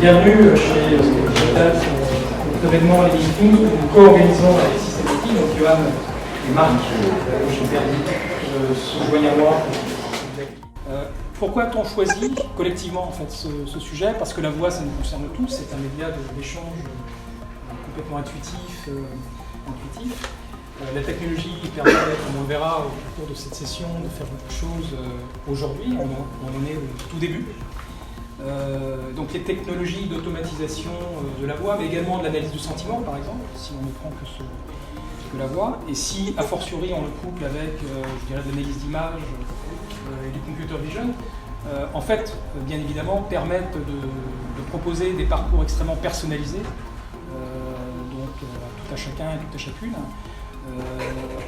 Bienvenue chez Scopus Digital, notre événement Les Meetings. Nous co-organisons avec System-IT, donc Johan et Marc, se joignent à moi. Pourquoi a-t-on choisi collectivement en fait, ce sujet? Parce que la voix, ça nous concerne tous, c'est un média d'échange complètement intuitif. La technologie permet, comme on le verra au cours de cette session, de faire beaucoup de choses aujourd'hui. On en est au tout début. Donc les technologies d'automatisation de la voix, mais également de l'analyse du sentiment, par exemple, si on ne prend que la voix. Et si, a fortiori, on le couple avec, je dirais, de l'analyse d'image et du computer vision, en fait, bien évidemment, permettent de proposer des parcours extrêmement personnalisés, donc tout à chacun et tout à chacune,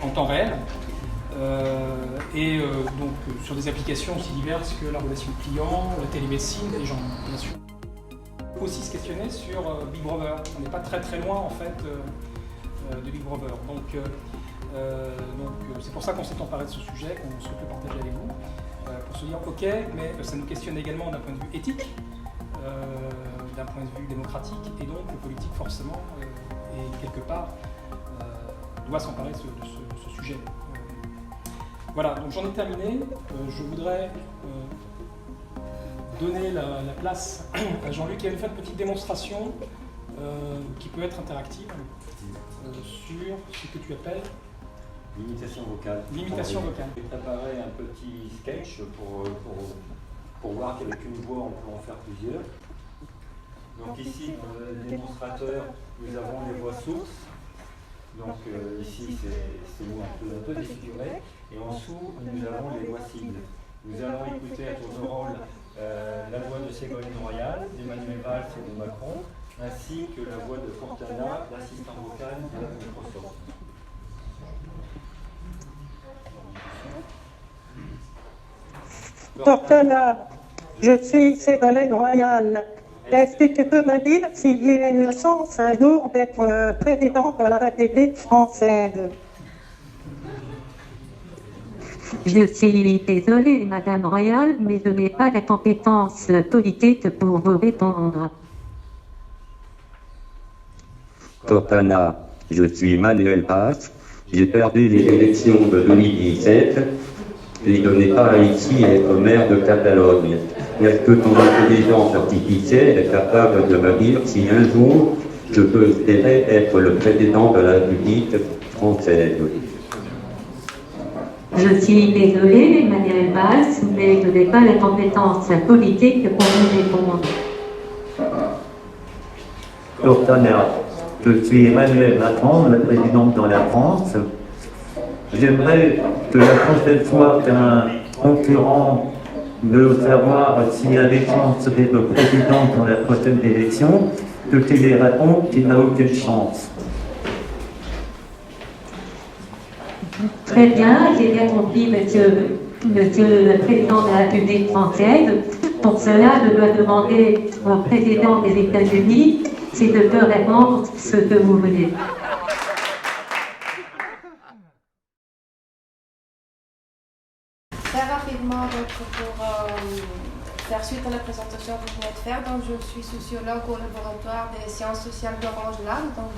en temps réel. Donc sur des applications aussi diverses que la relation client, la télémédecine et j'en bien sûr. On peut aussi se questionner sur Big Brother. On n'est pas très loin en fait de Big Brother. Donc c'est pour ça qu'on s'est emparé de ce sujet, qu'on souhaite le partager avec vous, pour se dire ok, mais ça nous questionne également d'un point de vue éthique, d'un point de vue démocratique, et donc le politique forcément, et quelque part, doit s'emparer de ce sujet. Voilà, donc j'en ai terminé. Je voudrais donner la place à Jean-Luc qui va nous faire une petite démonstration qui peut être interactive sur ce que tu appelles l'imitation vocale. L'imitation vocale. J'ai préparé un petit sketch pour voir qu'avec une voix on peut en faire plusieurs. Donc ici, dans le démonstrateur, nous avons les voix sources. Donc ici, c'est nous un peu défiguré. Et en dessous, nous avons les voix cibles. Nous allons écouter à tour de rôle la voix de Ségolène Royal, d'Emmanuel Valls et de Macron, ainsi que la voix de Cortana, l'assistant vocal de Microsoft. Cortana, je suis Ségolène Royal. Est-ce que tu peux me dire s'il y a une chance un jour d'être président de la République française? Je suis désolée, Madame Royal, mais je n'ai pas la compétence politique pour vous répondre. Cortana, je suis Manuel Valls. J'ai perdu les élections de 2017 et je n'ai pas réussi à être maire de Catalogne. Est-ce que ton intelligence artificielle est capable de me dire si un jour je peux espérer être le président de la République française? Je suis désolée, Emmanuel Valls, mais je n'ai pas la compétence politique pour vous répondre. Cortana, je suis Emmanuel Macron, le président de la France. J'aimerais que la prochaine fois qu'un concurrent veut savoir s'il a des chances d'être président dans la prochaine élection, que tu lui réponds qu'il n'a aucune chance. Très bien, j'ai bien compris, monsieur le Président de la République française. Pour cela, je dois demander au Président des États-Unis s'il peut répondre ce que vous voulez. Très rapidement, donc, pour faire suite à la présentation que vous venez de faire, donc, je suis sociologue au laboratoire des sciences sociales d'Orange Lab, donc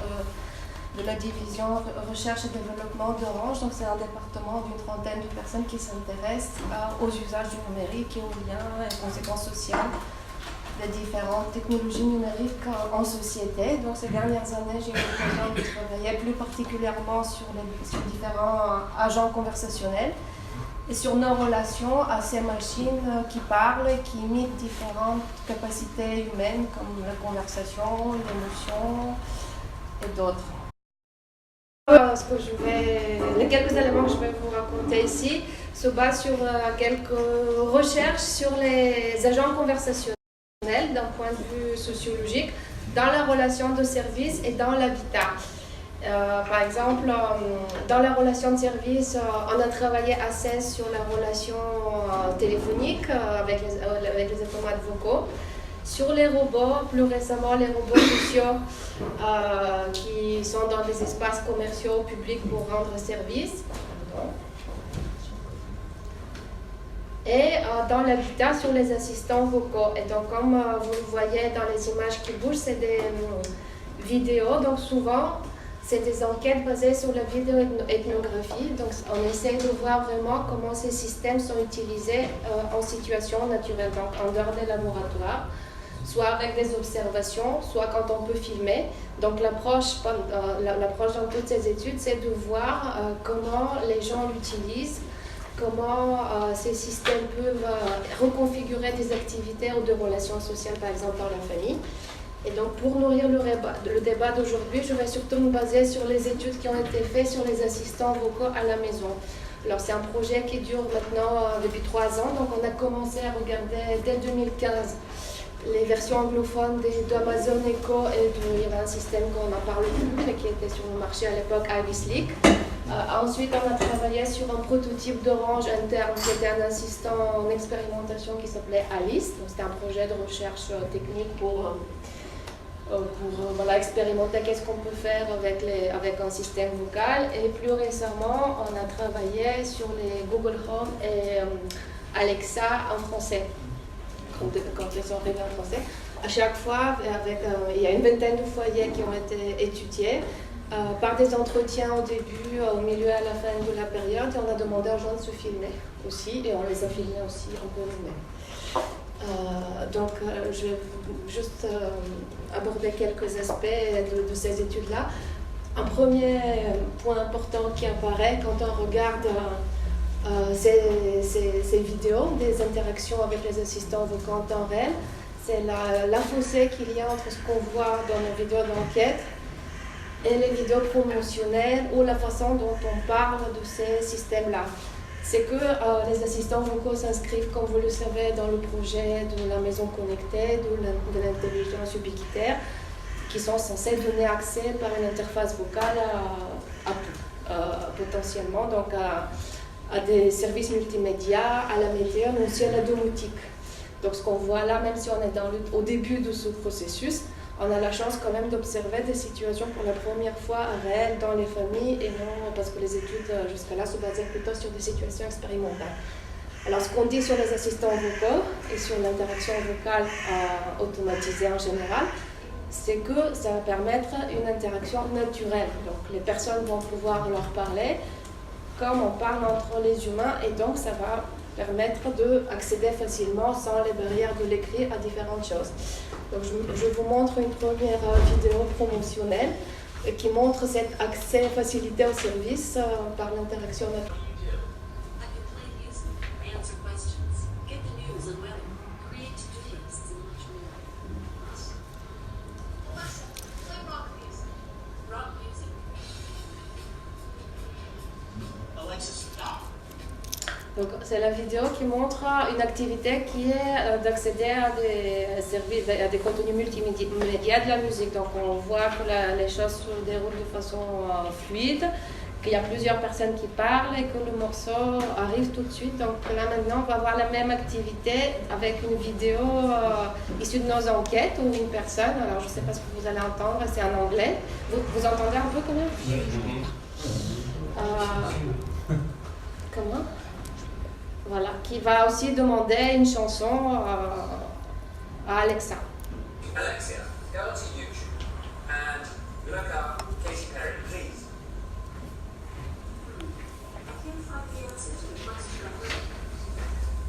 de la division recherche et développement d'Orange. Donc c'est un département d'une trentaine de personnes qui s'intéressent aux usages du numérique et aux liens et conséquences sociales des différentes technologies numériques en société. Donc ces dernières années, j'ai eu l'occasion de travailler plus particulièrement sur différents agents conversationnels et sur nos relations à ces machines qui parlent et qui imitent différentes capacités humaines comme la conversation, l'émotion et d'autres. Les quelques éléments que je vais vous raconter ici se basent sur quelques recherches sur les agents conversationnels d'un point de vue sociologique dans la relation de service et dans l'habitat. Par exemple, dans la relation de service, on a travaillé assez sur la relation téléphonique avec les automates vocaux. Sur les robots, plus récemment les robots sociaux qui sont dans des espaces commerciaux publics pour rendre service. et dans l'habitat sur les assistants vocaux. Et donc comme vous le voyez dans les images qui bougent, c'est des vidéos, donc souvent c'est des enquêtes basées sur la vidéo-ethnographie. Donc on essaie de voir vraiment comment ces systèmes sont utilisés en situation naturelle, donc en dehors des laboratoires, soit avec des observations, soit quand on peut filmer. Donc l'approche dans toutes ces études, c'est de voir comment les gens l'utilisent, comment ces systèmes peuvent reconfigurer des activités ou des relations sociales, par exemple dans la famille. Et donc pour nourrir le débat d'aujourd'hui, je vais surtout me baser sur les études qui ont été faites sur les assistants vocaux à la maison. Alors c'est un projet qui dure maintenant depuis 3 ans, donc on a commencé à regarder dès 2015 les versions anglophones d'Amazon Echo et il y avait un système qu'on n'en parle plus, mais qui était sur le marché à l'époque, Ivy Sleek. Ensuite, on a travaillé sur un prototype d'Orange interne qui était un assistant en expérimentation qui s'appelait Alice. C'était un projet de recherche technique pour expérimenter qu'est-ce qu'on peut faire avec un système vocal. Et plus récemment, on a travaillé sur les Google Home et Alexa en français. Quand ils sont arrivés en français. À chaque fois, il y a une vingtaine de foyers qui ont été étudiés par des entretiens au début, au milieu et à la fin de la période. Et on a demandé aux gens de se filmer aussi, et on les a filmés aussi un peu nous-mêmes. Donc, je vais juste aborder quelques aspects de ces études-là. Un premier point important qui apparaît quand on regarde ces vidéos des interactions avec les assistants vocaux en temps réel, c'est la fossé qu'il y a entre ce qu'on voit dans nos vidéos d'enquête et les vidéos promotionnelles ou la façon dont on parle de ces systèmes-là. C'est que les assistants vocaux s'inscrivent, comme vous le savez, dans le projet de la maison connectée, de l'intelligence ubiquitaire, qui sont censés donner accès par une interface vocale potentiellement donc à des services multimédia, à la météo, mais aussi à la domotique. Donc ce qu'on voit là, même si on est au début de ce processus, on a la chance quand même d'observer des situations pour la première fois réelles dans les familles, et non parce que les études jusqu'à là se basaient plutôt sur des situations expérimentales. Alors ce qu'on dit sur les assistants vocaux et sur l'interaction vocale automatisée en général, c'est que ça va permettre une interaction naturelle. Donc les personnes vont pouvoir leur parler comme on parle entre les humains, et donc ça va permettre d'accéder facilement sans les barrières de l'écrit à différentes choses. Donc je vous montre une première vidéo promotionnelle qui montre cet accès facilité au service par l'interaction naturelle. Donc, c'est la vidéo qui montre une activité qui est d'accéder à des services, à des contenus multimédia de la musique. Donc on voit que les choses se déroulent de façon fluide, qu'il y a plusieurs personnes qui parlent et que le morceau arrive tout de suite. Donc là maintenant on va voir la même activité avec une vidéo issue de nos enquêtes où une personne, alors je ne sais pas ce que vous allez entendre, c'est en anglais. Vous entendez un peu quand même comment Voilà, qui va aussi demander une chanson à Alexa. Alexia, go to YouTube and look up Katy Perry, please.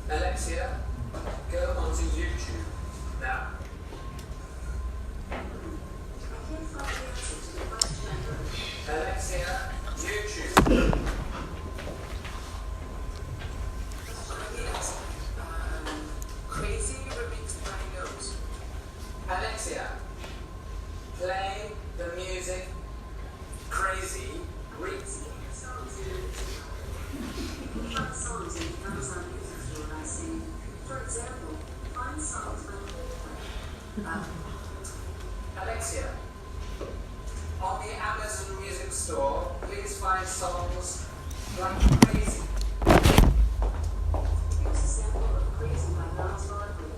Alexia, go onto YouTube now. Alexia, YouTube. Crazy remix by Notes. Alexia, play the music Crazy Remix. Songs in Amazon Music Store by saying, for example, find songs by Alexia, on the Amazon Music Store, please find songs like Crazy. Here's a sample of Crazy by Lars Barkley.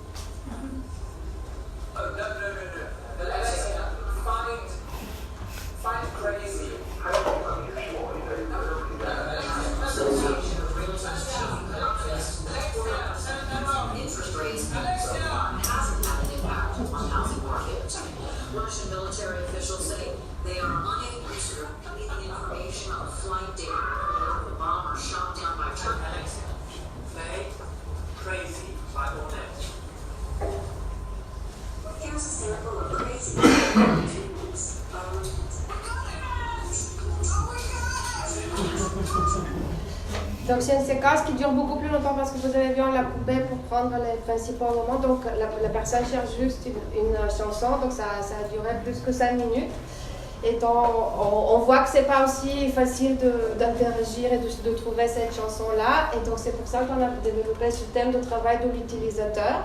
Oh, no. Alexia, find Crazy. Association of Real-Time Show. Russian military officials say they are unable to get the information on flight data of the bomber shot down by Turkey. Fake, crazy, by all that. Here's a sample of crazy treatments. Donc c'est une séquence qui dure beaucoup plus longtemps parce que vous avez vu, on l'a coupé pour prendre les principaux moments. Donc la personne cherche juste une chanson, donc ça a duré plus que 5 minutes. Et on voit que c'est pas aussi facile d'interagir et de trouver cette chanson-là. Et donc c'est pour ça qu'on a développé ce thème de travail de l'utilisateur.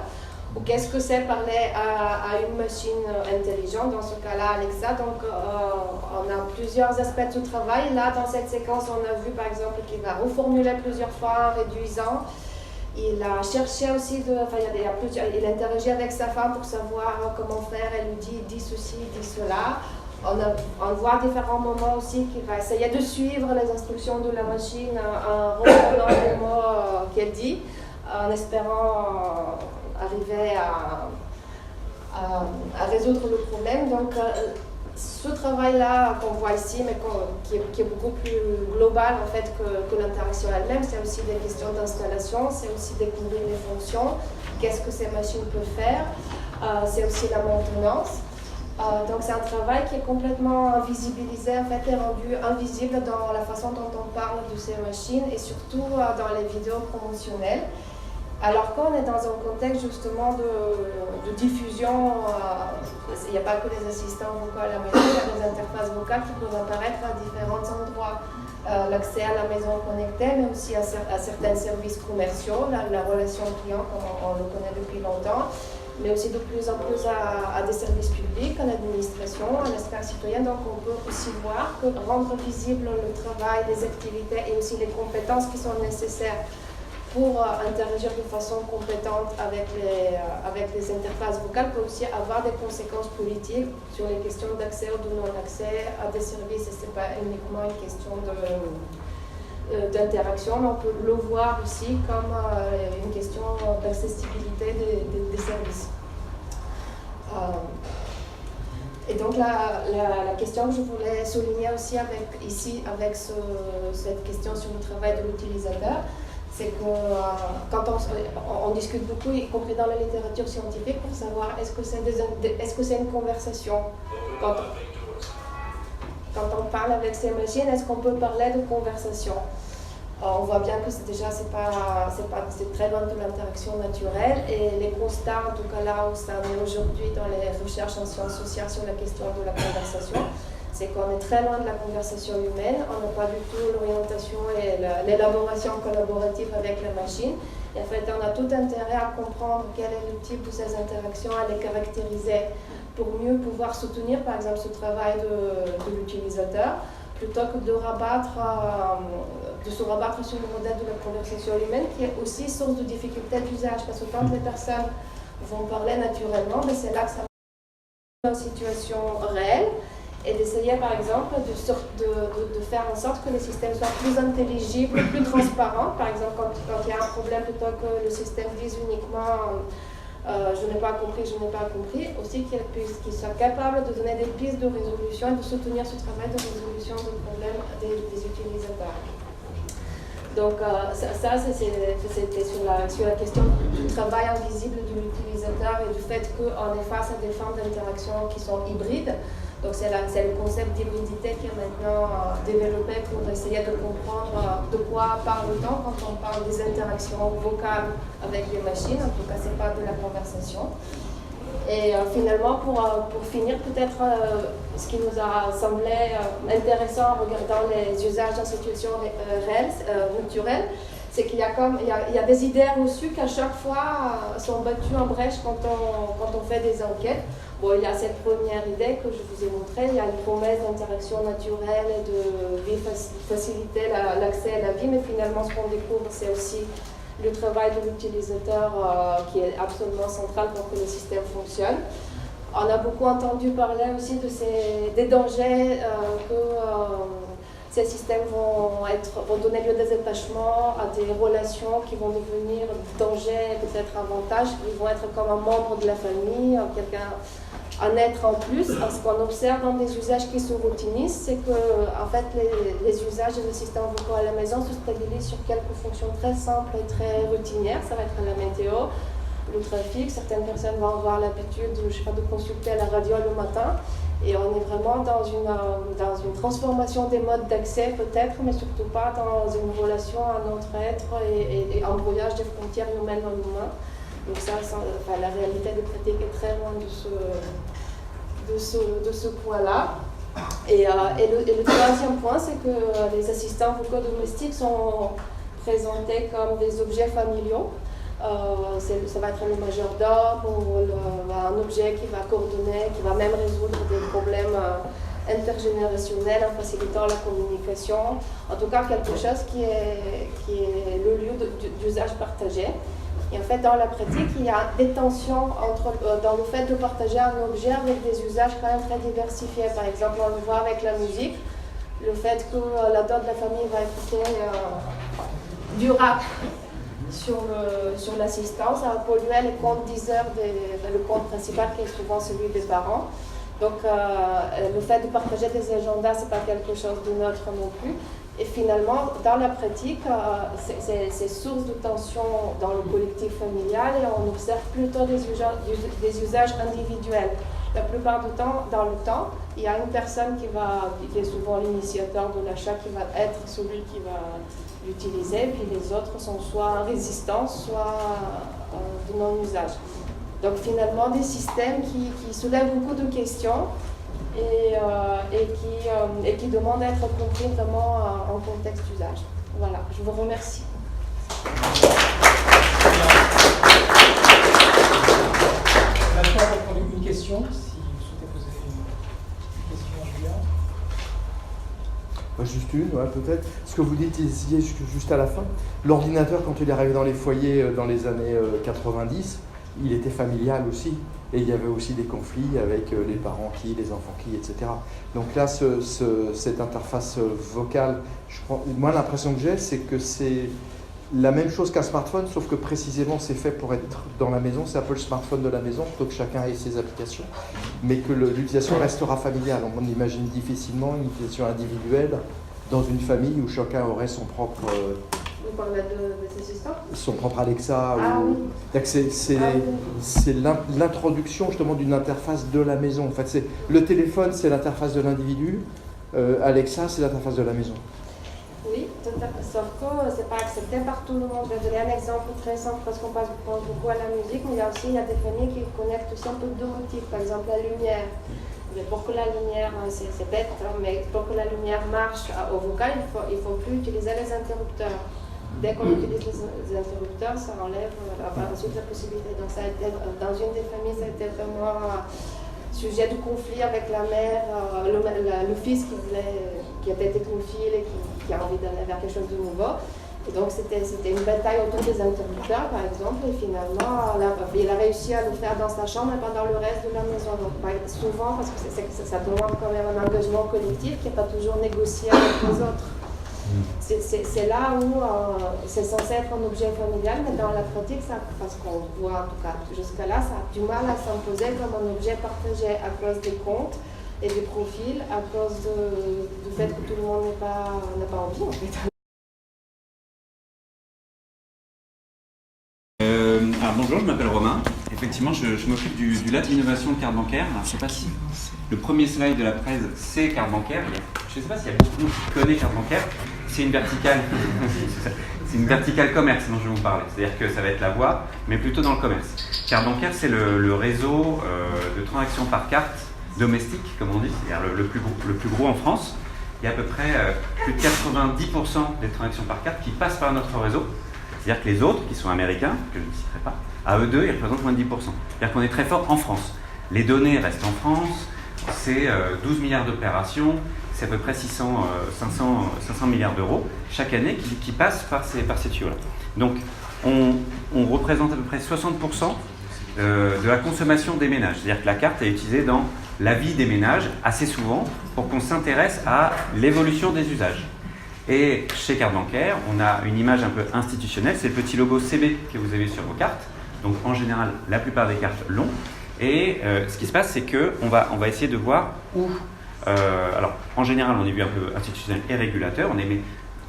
Ou qu'est-ce que c'est parler à une machine intelligente, dans ce cas-là Alexa. Donc on a plusieurs aspects de travail. Là, dans cette séquence, on a vu par exemple qu'il va reformuler plusieurs fois en réduisant. Il a cherché aussi, il interagit avec sa femme pour savoir comment faire. Elle lui dit ceci, dit cela. On voit différents moments aussi qu'il va essayer de suivre les instructions de la machine en reprenant les mots qu'elle dit, en espérant arriver à résoudre le problème. Donc ce travail-là qu'on voit ici, mais qui est beaucoup plus global en fait que l'interaction elle-même, c'est aussi des questions d'installation, c'est aussi découvrir les fonctions, qu'est-ce que ces machines peuvent faire, c'est aussi la maintenance. Donc c'est un travail qui est complètement invisibilisé, en fait, est rendu invisible dans la façon dont on parle de ces machines et surtout dans les vidéos promotionnelles. Alors qu'on est dans un contexte justement de diffusion, il n'y a pas que les assistants vocaux à la maison, il y a des interfaces vocales qui peuvent apparaître à différents endroits. L'accès à la maison connectée, mais aussi à certains services commerciaux, la relation client comme on le connaît depuis longtemps, mais aussi de plus en plus à des services publics, à l'administration, à l'espace citoyen. Donc on peut aussi voir que rendre visible le travail, les activités et aussi les compétences qui sont nécessaires pour interagir de façon compétente avec les interfaces vocales peut aussi avoir des conséquences politiques sur les questions d'accès ou de non-accès à des services. Et ce n'est pas uniquement une question d'interaction, mais on peut le voir aussi comme une question d'accessibilité des services. Et donc la question que je voulais souligner aussi avec cette question sur le travail de l'utilisateur, c'est que quand on discute beaucoup, y compris dans la littérature scientifique, pour savoir est-ce que c'est une conversation. Quand on parle avec ces machines, est-ce qu'on peut parler de conversation? On voit bien que c'est très loin de l'interaction naturelle et les constats, en tout cas là où ça en est aujourd'hui dans les recherches en sciences sociales sur la question de la conversation, c'est qu'on est très loin de la conversation humaine, on n'a pas du tout l'orientation et l'élaboration collaborative avec la machine. Et en fait, on a tout intérêt à comprendre quel est le type de ces interactions, à les caractériser pour mieux pouvoir soutenir, par exemple, ce travail de l'utilisateur, plutôt que de se rabattre sur le modèle de la conversation humaine, qui est aussi source de difficultés d'usage, parce que quand les personnes vont parler naturellement, mais c'est là que ça va dans une situation réelle, et d'essayer par exemple de faire en sorte que le système soit plus intelligible, plus transparent. Par exemple, quand il y a un problème, plutôt que le système dise uniquement je n'ai pas compris, aussi qu'il soit capable de donner des pistes de résolution et de soutenir ce travail de résolution de problèmes des utilisateurs. Donc ça c'était sur la question du travail invisible de l'utilisateur et du fait qu'on est face à des formes d'interaction qui sont hybrides. Donc c'est le concept d'hybridité qui est maintenant développé pour essayer de comprendre de quoi parle-t-on quand on parle des interactions vocales avec les machines. En tout cas, ce n'est pas de la conversation. Et finalement, pour finir, peut-être ce qui nous a semblé intéressant en regardant les usages dans situation réelle, virtuelle, c'est qu'il y a des idées reçues qui à chaque fois sont battues en brèche quand on fait des enquêtes. Bon, il y a cette première idée que je vous ai montrée, il y a une promesse d'interaction naturelle et de faciliter l'accès à la vie, mais finalement ce qu'on découvre, c'est aussi le travail de l'utilisateur qui est absolument central pour que le système fonctionne. On a beaucoup entendu parler aussi des dangers que ces systèmes vont donner lieu à des attachements, à des relations qui vont devenir danger, peut-être avantage. Ils vont être comme un membre de la famille, un être en plus. Ce qu'on observe dans des usages qui se routinisent, c'est que en fait, les usages des assistants vocaux à la maison se stabilisent sur quelques fonctions très simples et très routinières. Ça va être la météo, le trafic. Certaines personnes vont avoir l'habitude, de consulter la radio le matin. Et on est vraiment dans une transformation des modes d'accès peut-être, mais surtout pas dans une relation à notre être et un brouillage des frontières humaines en humain. Donc la réalité des pratiques est très loin de ce point-là. Et le troisième point, c'est que les assistants vocaux domestiques sont présentés comme des objets familiaux. Ça va être le majordome ou un objet qui va coordonner, qui va même résoudre des problèmes intergénérationnels en facilitant la communication. En tout cas, quelque chose qui est le lieu d'usage partagé. Et en fait, dans la pratique, il y a des tensions dans le fait de partager un objet avec des usages quand même très diversifiés. Par exemple, on le voit avec la musique, le fait que l'ado de la famille va écouter du rap sur l'assistant, ça va polluer les comptes Deezer, le compte principal qui est souvent celui des parents. Donc le fait de partager des agendas, c'est pas quelque chose de neutre non plus. Et finalement, dans la pratique, c'est source de tension dans le collectif familial et on observe plutôt des usages individuels. La plupart du temps, dans le temps, il y a une personne qui est souvent l'initiateur de l'achat, qui va être celui qui va l'utiliser, puis les autres sont soit en résistance, soit de non-usage. Donc finalement, des systèmes qui soulèvent beaucoup de questions et qui demandent à être compris vraiment en contexte d'usage. Voilà, je vous remercie. Maintenant, on va prendre une question, si vous souhaitez poser une question, Julien. Juste une, ouais, peut-être. Ce que vous disiez juste à la fin, l'ordinateur, quand il est arrivé dans les foyers dans les années 90, il était familial aussi. Et il y avait aussi des conflits avec les parents qui, les enfants qui, etc. Donc là, cette interface vocale, moi l'impression que j'ai, c'est que c'est la même chose qu'un smartphone, sauf que précisément c'est fait pour être dans la maison, c'est un peu le smartphone de la maison, plutôt que chacun ait ses applications, mais que l'utilisation restera familiale. On imagine difficilement une utilisation individuelle dans une famille où chacun aurait son propre... Vous parlez des assistants ? Son propre Alexa. Ah, ou... oui. C'est l'introduction justement d'une interface de la maison. En fait, le téléphone, c'est l'interface de l'individu. Alexa, c'est l'interface de la maison. Oui, tout à fait. Sauf que ce n'est pas accepté par tout le monde. Je vais donner un exemple très simple parce qu'on pense beaucoup à la musique, mais il y a des familles qui connectent aussi un peu de motifs. Par exemple, la lumière. Mais pour que la lumière, c'est bête, mais pour que la lumière marche au vocal, il faut plus utiliser les interrupteurs. Dès qu'on utilise les interrupteurs, ça enlève ensuite la possibilité. Donc ça a été, dans une des familles, ça a été vraiment sujet de conflit avec la mère, le fils qui était technophile et qui a envie d'aller vers quelque chose de nouveau. Et donc c'était une bataille autour des interrupteurs, par exemple, et finalement, il a réussi à le faire dans sa chambre et pas dans le reste de la maison. Donc souvent, parce que ça demande quand même un engagement collectif qui n'est pas toujours négocié avec les autres. C'est là où c'est censé être un objet familial, mais dans la pratique, parce qu'on voit en tout cas jusqu'à là, ça a du mal à s'imposer comme un objet partagé à cause des comptes et des profils, à cause du fait que tout le monde n'a pas envie en fait. Alors bonjour, je m'appelle Romain. Effectivement, je m'occupe du lab d'innovation de carte bancaire. Alors, je ne sais pas si le premier slide de la presse, c'est carte bancaire. Je ne sais pas s'il y a beaucoup de monde qui connaît carte bancaire. C'est une verticale. C'est une verticale commerce dont je vais vous parler. C'est-à-dire que ça va être la voie, mais plutôt dans le commerce. Carte bancaire, c'est le réseau de transactions par carte domestique, comme on dit, c'est-à-dire le plus gros en France. Il y a à peu près plus de 90% des transactions par carte qui passent par notre réseau. C'est-à-dire que les autres, qui sont américains, que je ne citerai pas, à eux deux, ils représentent moins de 10%. C'est-à-dire qu'on est très fort en France. Les données restent en France, c'est 12 milliards d'opérations, c'est à peu près 500 milliards d'euros chaque année qui passent par ces tuyaux-là. Donc, on représente à peu près 60% de la consommation des ménages. C'est-à-dire que la carte est utilisée dans la vie des ménages assez souvent pour qu'on s'intéresse à l'évolution des usages. Et chez Carte Bancaire, on a une image un peu institutionnelle, c'est le petit logo CB que vous avez sur vos cartes. Donc en général, la plupart des cartes l'ont. Et ce qui se passe, c'est qu'on va essayer de voir où... alors en général, on est vu un peu institutionnel et régulateur, on émet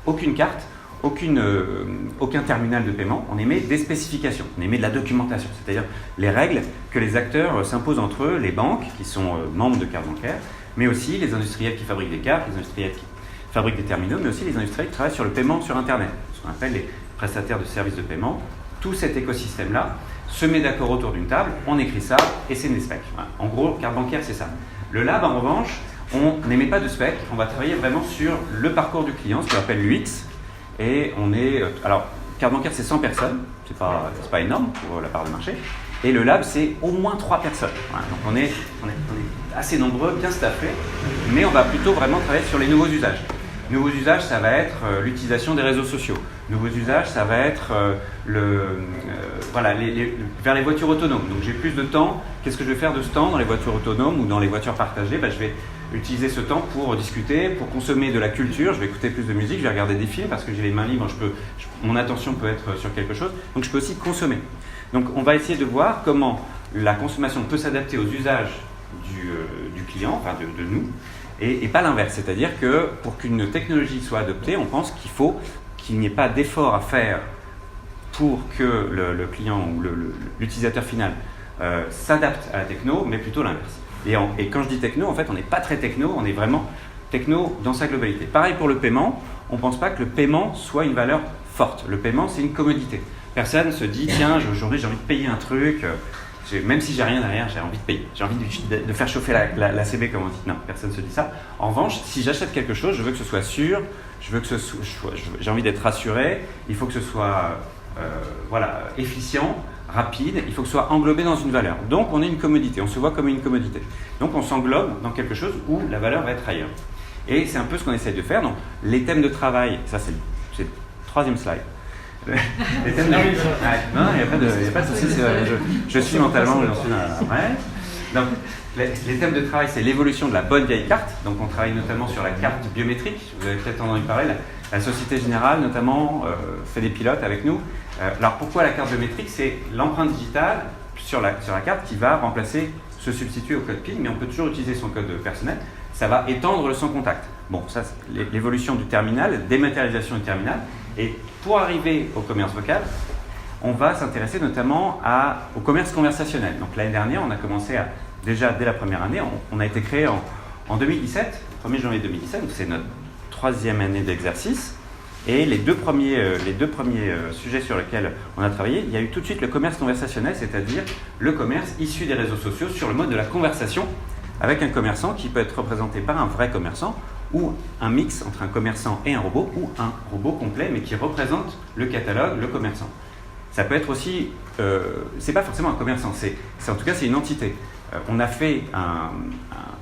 aucune carte, aucun terminal de paiement, on émet des spécifications, on émet de la documentation, c'est-à-dire les règles que les acteurs s'imposent entre eux, les banques qui sont membres de Carte Bancaire, mais aussi les industriels qui fabriquent des cartes, les industriels qui fabriquent des terminaux, mais aussi les industriels qui travaillent sur le paiement sur Internet, ce qu'on appelle les prestataires de services de paiement. Tout cet écosystème-là se met d'accord autour d'une table, on écrit ça et c'est des specs. Voilà. En gros, Carte Bancaire, c'est ça. Le lab, en revanche, on n'émet pas de specs, on va travailler vraiment sur le parcours du client, ce qu'on appelle l'UX. Et on est... alors, Carte Bancaire, c'est 100 personnes, c'est pas énorme pour la part de marché. Et le lab, c'est au moins 3 personnes. Voilà, donc on est assez nombreux, bien staffés, mais on va plutôt vraiment travailler sur les nouveaux usages. Nouveaux usages, ça va être l'utilisation des réseaux sociaux. Nouveaux usages, ça va être vers les voitures autonomes. Donc j'ai plus de temps, qu'est-ce que je vais faire de ce temps dans les voitures autonomes ou dans les voitures partagées? Je vais utiliser ce temps pour discuter, pour consommer de la culture, je vais écouter plus de musique, je vais regarder des films parce que j'ai les mains libres, mon attention peut être sur quelque chose, donc je peux aussi consommer. Donc on va essayer de voir comment la consommation peut s'adapter aux usages du client, enfin de nous, et pas l'inverse. C'est-à-dire que pour qu'une technologie soit adoptée, on pense qu'il faut qu'il n'y ait pas d'effort à faire pour que le client ou l'utilisateur final s'adapte à la techno, mais plutôt l'inverse. Et quand je dis techno, en fait, on n'est pas très techno, on est vraiment techno dans sa globalité. Pareil pour le paiement, on ne pense pas que le paiement soit une valeur forte. Le paiement, c'est une commodité. Personne ne se dit, tiens, aujourd'hui j'ai envie de payer un truc, même si j'ai rien derrière, j'ai envie de payer. J'ai envie de faire chauffer la CB, comme on dit. Non, personne ne se dit ça. En revanche, si j'achète quelque chose, je veux que ce soit sûr, j'ai envie d'être rassuré, il faut que ce soit efficient, rapide, il faut que ce soit englobé dans une valeur. Donc on est une commodité, on se voit comme une commodité. Donc on s'englobe dans quelque chose où la valeur va être ailleurs. Et c'est un peu ce qu'on essaye de faire. Donc les thèmes de travail, ça c'est le troisième slide. Les thèmes de... non, il n'y a pas de souci, je suis mentalement, j'en suis après. Donc les thèmes de travail, c'est l'évolution de la bonne vieille carte. Donc on travaille notamment sur la carte biométrique, vous avez peut-être entendu parler, la Société Générale notamment fait des pilotes avec nous. Alors pourquoi la carte biométrique? C'est l'empreinte digitale sur la carte qui va remplacer, se substituer au code PIN, mais on peut toujours utiliser son code personnel. Ça va étendre le sans contact. Bon, ça c'est l'évolution du terminal, dématérialisation du terminal. Et pour arriver au commerce vocal, on va s'intéresser notamment au commerce conversationnel. Donc l'année dernière, on a commencé déjà dès la première année, on a été créé en 2017, 1er janvier 2017, donc c'est notre 3e année d'exercice. Et les deux premiers sujets sur lesquels on a travaillé, il y a eu tout de suite le commerce conversationnel, c'est-à-dire le commerce issu des réseaux sociaux sur le mode de la conversation, avec un commerçant qui peut être représenté par un vrai commerçant ou un mix entre un commerçant et un robot, ou un robot complet mais qui représente le catalogue, le commerçant. Ça peut être aussi, c'est pas forcément un commerçant, en tout cas c'est une entité. On a fait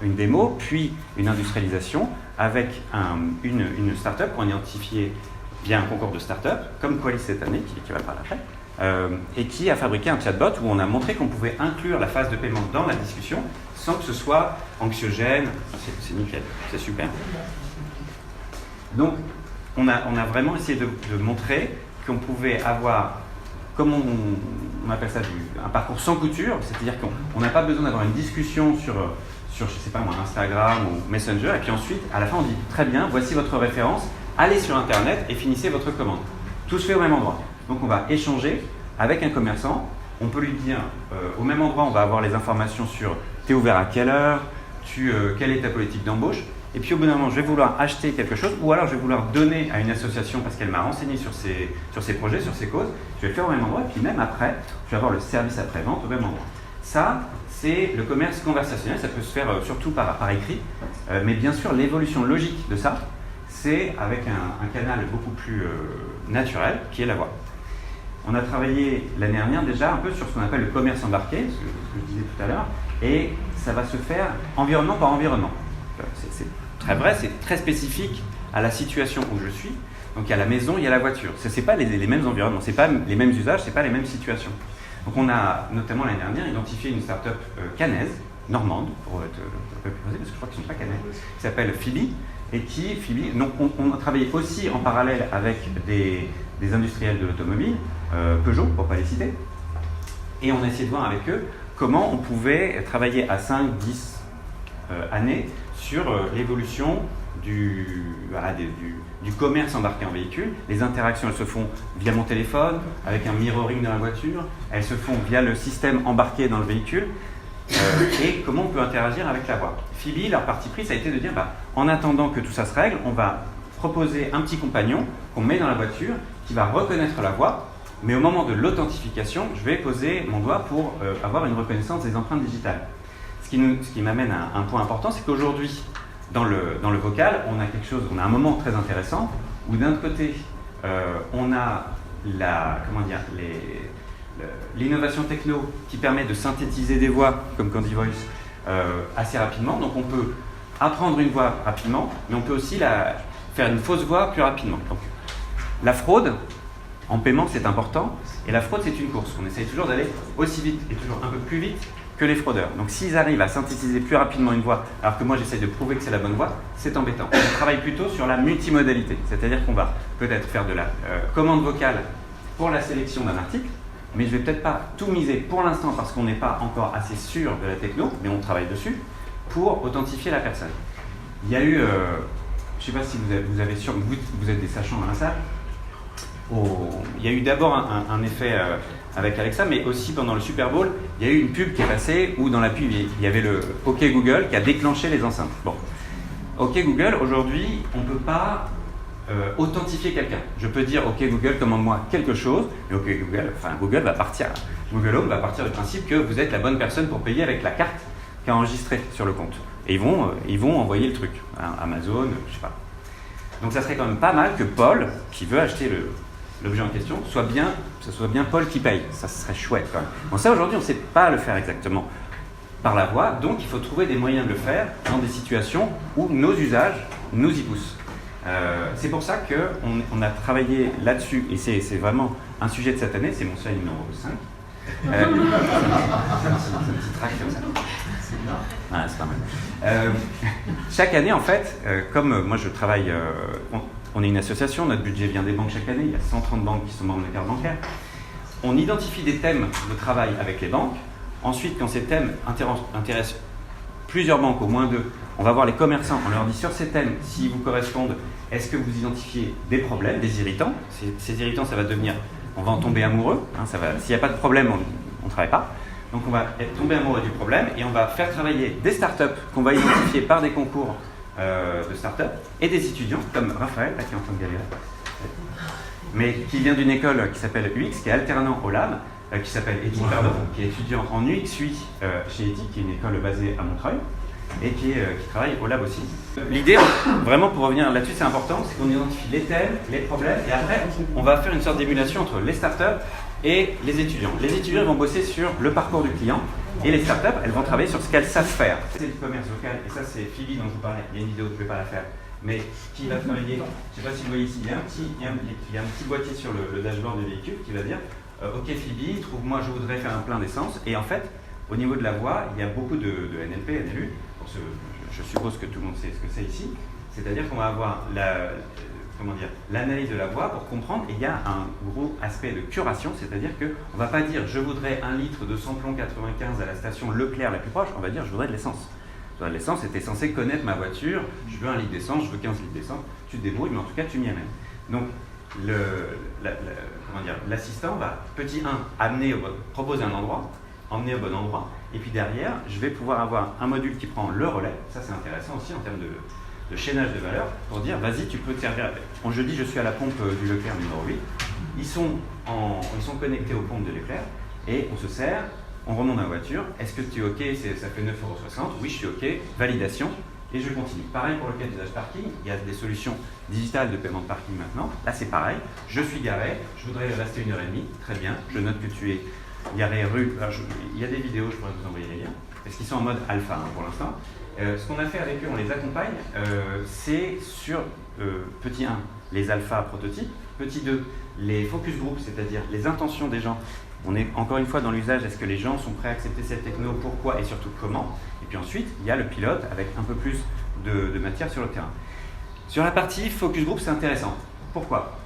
une démo, puis une industrialisation avec une start-up qu'on a identifiée via un concours de start-up, comme Qualis cette année, qui va parler après, et qui a fabriqué un chatbot où on a montré qu'on pouvait inclure la phase de paiement dans la discussion sans que ce soit anxiogène. C'est nickel, c'est super. Donc, on a vraiment essayé de montrer qu'on pouvait avoir, comme on appelle ça, un parcours sans couture, c'est-à-dire qu'on n'a pas besoin d'avoir une discussion sur, je sais pas moi, Instagram ou Messenger, et puis ensuite, à la fin, on dit très bien, voici votre référence, allez sur Internet et finissez votre commande. Tout se fait au même endroit. Donc on va échanger avec un commerçant, on peut lui dire, au même endroit, on va avoir les informations sur t'es ouvert à quelle heure, quelle est ta politique d'embauche, et puis au bout d'un moment, je vais vouloir acheter quelque chose, ou alors je vais vouloir donner à une association parce qu'elle m'a renseigné sur ses projets, sur ses causes, je vais le faire au même endroit, et puis même après, je vais avoir le service après-vente au même endroit. Ça, c'est le commerce conversationnel, ça peut se faire surtout par écrit, mais bien sûr, l'évolution logique de ça, c'est avec un canal beaucoup plus naturel, qui est la voix. On a travaillé l'année dernière déjà un peu sur ce qu'on appelle le commerce embarqué, ce que je disais tout à l'heure, et ça va se faire environnement par environnement. C'est très vrai, c'est très spécifique à la situation où je suis. Donc il y a la maison, il y a la voiture. Ce n'est pas les mêmes environnements, ce n'est pas les mêmes usages, ce n'est pas les mêmes situations. Donc on a notamment l'année dernière identifié une start-up caennaise, normande, pour être peux plus poser parce que je crois qu'ils ne sont pas canés, qui s'appelle Phoebe, et Phoebe, donc on a travaillé aussi en parallèle avec des industriels de l'automobile, Peugeot, pour ne pas les citer, et on a essayé de voir avec eux comment on pouvait travailler à 5-10 années sur l'évolution du commerce embarqué en véhicule. Les interactions, elles se font via mon téléphone, avec un mirroring dans la voiture, elles se font via le système embarqué dans le véhicule, et comment on peut interagir avec la voix. Phoebe, leur parti pris, ça a été de dire, en attendant que tout ça se règle, on va proposer un petit compagnon qu'on met dans la voiture, qui va reconnaître la voix, mais au moment de l'authentification, je vais poser mon doigt pour avoir une reconnaissance des empreintes digitales. Ce qui m'amène à un point important, c'est qu'aujourd'hui, dans le vocal, on a un moment très intéressant où d'un côté, on a l'innovation techno qui permet de synthétiser des voix comme Candy Voice assez rapidement. Donc on peut apprendre une voix rapidement, mais on peut aussi faire une fausse voix plus rapidement. Donc, la fraude en paiement, c'est important, et la fraude, c'est une course. On essaye toujours d'aller aussi vite et toujours un peu plus vite que les fraudeurs. Donc s'ils arrivent à synthétiser plus rapidement une voix, alors que moi j'essaye de prouver que c'est la bonne voix, c'est embêtant. On travaille plutôt sur la multimodalité, c'est-à-dire qu'on va peut-être faire de la commande vocale pour la sélection d'un article, mais je ne vais peut-être pas tout miser pour l'instant parce qu'on n'est pas encore assez sûr de la techno, mais on travaille dessus, pour authentifier la personne. Il y a eu, je ne sais pas si vous êtes des sachants dans la salle, il y a eu d'abord un effet avec Alexa, mais aussi pendant le Super Bowl, il y a eu une pub qui est passée où dans la pub, il y avait le OK Google qui a déclenché les enceintes. Bon, OK Google, aujourd'hui, on ne peut pas authentifier quelqu'un. Je peux dire OK Google, commande-moi quelque chose, mais OK Google, Google va partir, Google Home va partir du principe que vous êtes la bonne personne pour payer avec la carte qui est enregistrée sur le compte. Et ils vont envoyer le truc, Amazon, je sais pas. Donc ça serait quand même pas mal que Paul, qui veut acheter l'objet en question, ce soit bien Paul qui paye. Ça serait chouette quand même. Bon, ça aujourd'hui, on ne sait pas le faire exactement par la voix, donc il faut trouver des moyens de le faire dans des situations où nos usages nous y poussent. C'est pour ça qu'on a travaillé là-dessus, et c'est vraiment un sujet de cette année, c'est mon slide numéro 5. C'est un petit track comme ça. C'est pas mal. Chaque année, en fait, comme moi je travaille, on est une association, notre budget vient des banques chaque année, il y a 130 banques qui sont membres de carte bancaire. On identifie des thèmes de travail avec les banques. Ensuite, quand ces thèmes intéressent plusieurs banques, au moins 2, on va voir les commerçants, on leur dit sur ces thèmes, s'ils vous correspondent, est-ce que vous identifiez des problèmes, des irritants? Ces irritants, ça va devenir, on va en tomber amoureux, s'il n'y a pas de problème, on ne travaille pas. Donc on va tomber amoureux du problème et on va faire travailler des startups qu'on va identifier par des concours de startups et des étudiants comme Raphaël, là, qui est en train de galérer, mais qui vient d'une école qui s'appelle UX, qui est alternant au lab, qui s'appelle Ethic, qui est étudiant en UX UI chez Ethic, qui est une école basée à Montreuil, et qui travaille au lab aussi. L'idée, vraiment pour revenir là-dessus, c'est important, c'est qu'on identifie les thèmes, les problèmes, et après, on va faire une sorte d'émulation entre les startups et les étudiants. Les étudiants vont bosser sur le parcours du client, et les startups, elles vont travailler sur ce qu'elles savent faire. C'est du commerce vocal, et ça c'est Phoebe dont je vous parlais, il y a une vidéo, je ne vais pas la faire, mais qui va travailler, je ne sais pas si vous voyez ici, il y a un petit boîtier sur le dashboard du véhicule qui va dire OK Phoebe, trouve-moi, je voudrais faire un plein d'essence, et en fait, au niveau de la voix, il y a beaucoup de NLP, NLU, je suppose que tout le monde sait ce que c'est ici, c'est-à-dire qu'on va avoir l'analyse de la voix pour comprendre, et il y a un gros aspect de curation, c'est-à-dire qu'on ne va pas dire je voudrais 1 litre de samplon 95 à la station Leclerc la plus proche, on va dire je voudrais de l'essence. Je voudrais de l'essence, c'était censé connaître ma voiture, je veux 1 litre d'essence, je veux 15 litres d'essence, tu te débrouilles, mais en tout cas tu m'y amènes. Donc l'assistant va, petit 1, proposer un endroit, emmener au bon endroit, et puis derrière, je vais pouvoir avoir un module qui prend le relais, ça c'est intéressant aussi en termes de chaînage de valeur, pour dire vas-y tu peux te servir avec. Bon, je dis je suis à la pompe du Leclerc numéro 8, ils sont connectés aux pompes de Leclerc, et on se sert, on remonte dans la voiture, est-ce que tu es OK, ça fait 9,60 €, oui je suis OK, validation, et je continue. Pareil pour le cas d'usage parking, il y a des solutions digitales de paiement de parking maintenant, là c'est pareil, je suis garé, je voudrais rester 1h30, très bien, je note que tu es garé rue, il y a des vidéos, je pourrais vous envoyer les liens, parce qu'ils sont en mode alpha pour l'instant. Ce qu'on a fait avec eux, on les accompagne, c'est sur petit 1, les alpha prototypes, petit 2, les focus group, c'est-à-dire les intentions des gens On est encore une fois dans l'usage, est-ce que les gens sont prêts à accepter cette techno, pourquoi et surtout comment. Et puis ensuite, il y a le pilote avec un peu plus de matière sur le terrain. Sur la partie focus group, c'est intéressant. Pourquoi ?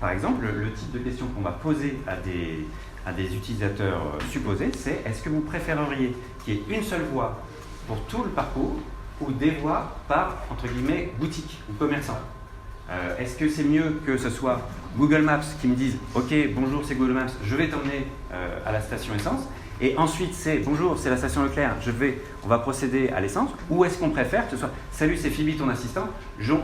Par exemple, le type de question qu'on va poser à des utilisateurs supposés, c'est est-ce que vous préféreriez qu'il y ait une seule voie pour tout le parcours ou des voies par, entre guillemets, boutique ou commerçant. Est-ce que c'est mieux que ce soit Google Maps qui me dise « Ok, bonjour, c'est Google Maps, je vais t'emmener à la station essence » et ensuite c'est « Bonjour, c'est la station Leclerc, on va procéder à l'essence » ou est-ce qu'on préfère que ce soit « Salut, c'est Phoebe, ton assistant,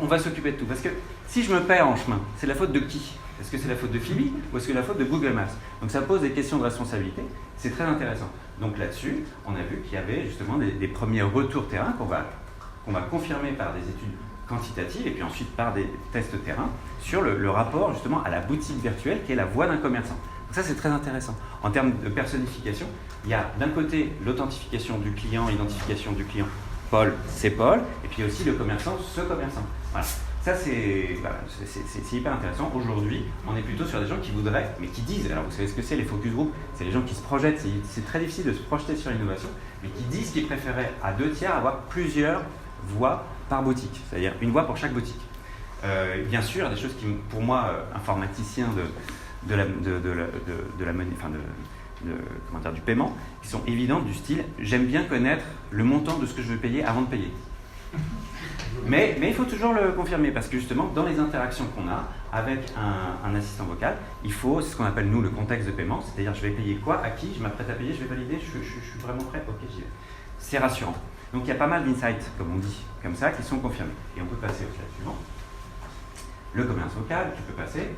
on va s'occuper de tout » Parce que si je me perds en chemin, c'est la faute de qui ? Est-ce que c'est la faute de Phoebe ou est-ce que c'est la faute de Google Maps ? Donc ça pose des questions de responsabilité, c'est très intéressant. Donc là-dessus, on a vu qu'il y avait justement des premiers retours terrain qu'on va confirmer par des études quantitatives et puis ensuite par des tests terrain sur le rapport justement à la boutique virtuelle qui est la voie d'un commerçant. Donc ça c'est très intéressant. En termes de personnification, il y a d'un côté l'authentification du client, l'identification du client, Paul c'est Paul, et puis aussi le commerçant, ce commerçant. Voilà. Ça c'est hyper intéressant. Aujourd'hui, on est plutôt sur des gens qui voudraient, mais qui disent, alors vous savez ce que c'est les focus group, c'est les gens qui se projettent, c'est très difficile de se projeter sur l'innovation, mais qui disent qu'ils préféraient à 2/3 avoir plusieurs voies par boutique, c'est-à-dire une voie pour chaque boutique. Bien sûr, des choses qui, pour moi, informaticien du paiement, qui sont évidentes du style, j'aime bien connaître le montant de ce que je veux payer avant de payer. Mais il faut toujours le confirmer parce que justement, dans les interactions qu'on a avec un assistant vocal, il faut, c'est ce qu'on appelle nous le contexte de paiement, c'est-à-dire je vais payer quoi, à qui, je m'apprête à payer, je vais valider, je suis vraiment prêt, ok, j'y vais. C'est rassurant. Donc il y a pas mal d'insights, comme on dit, comme ça, qui sont confirmés. Et on peut passer au slide suivant. Le commerce vocal, tu peux passer.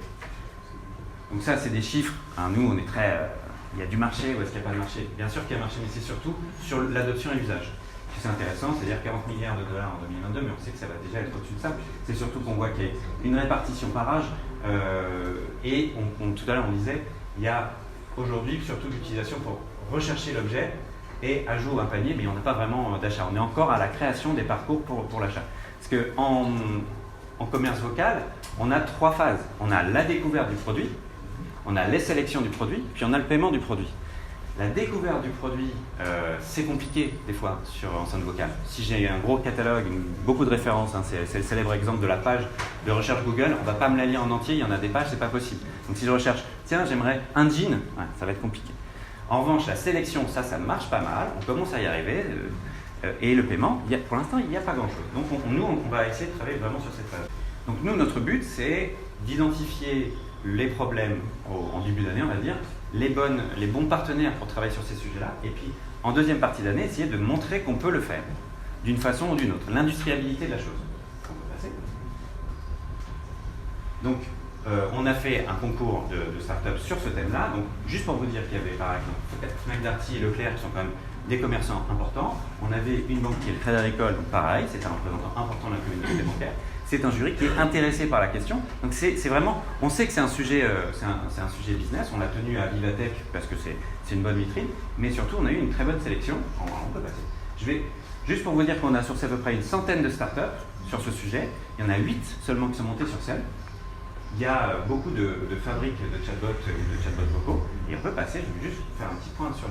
Donc ça, c'est des chiffres. Hein, nous, on est très... il y a du marché ou est-ce qu'il n'y a pas de marché ? Bien sûr qu'il y a un marché, mais c'est surtout sur l'adoption et l'usage. C'est intéressant, c'est-à-dire 40 milliards de dollars en 2022, mais on sait que ça va déjà être au-dessus de ça. C'est surtout qu'on voit qu'il y a une répartition par âge. Et tout à l'heure, on disait, il y a aujourd'hui surtout l'utilisation pour rechercher l'objet et ajout un panier, mais on n'a pas vraiment d'achat. On est encore à la création des parcours pour l'achat. Parce qu'en commerce vocal, on a 3 phases. On a la découverte du produit, on a les sélections du produit, puis on a le paiement du produit. La découverte du produit, c'est compliqué des fois sur enceinte vocale. Si j'ai un gros catalogue, beaucoup de références, hein, c'est le célèbre exemple de la page de recherche Google, on ne va pas me la lire en entier, il y en a des pages, c'est pas possible. Donc si je recherche, tiens, j'aimerais un jean, ouais, ça va être compliqué. En revanche, la sélection, ça marche pas mal, on commence à y arriver. Et le paiement, pour l'instant, il n'y a pas grand-chose. Donc nous, on va essayer de travailler vraiment sur cette phase. Donc nous, notre but, c'est d'identifier les problèmes en début d'année, on va dire, les bons partenaires pour travailler sur ces sujets-là, et puis en deuxième partie d'année, essayer de montrer qu'on peut le faire, d'une façon ou d'une autre, l'industriabilité de la chose. On peut passer. Donc, on a fait un concours de start-up sur ce thème-là, donc juste pour vous dire qu'il y avait par exemple Fnac Darty et Leclerc qui sont quand même des commerçants importants, on avait une banque qui est le Crédit Agricole, donc pareil, c'est un représentant important de la communauté bancaire. C'est un jury qui est intéressé par la question. Donc c'est vraiment, on sait que c'est un sujet business, on l'a tenu à Vivatech parce que c'est une bonne vitrine, mais surtout on a eu une très bonne sélection. On peut passer. Je vais, juste pour vous dire qu'on a sourcé à peu près une centaine de startups sur ce sujet, il y en a 8 seulement qui sont montées sur scène. Il y a beaucoup de fabriques de chatbots ou de chatbots vocaux, et on peut passer, je vais juste faire un petit point sur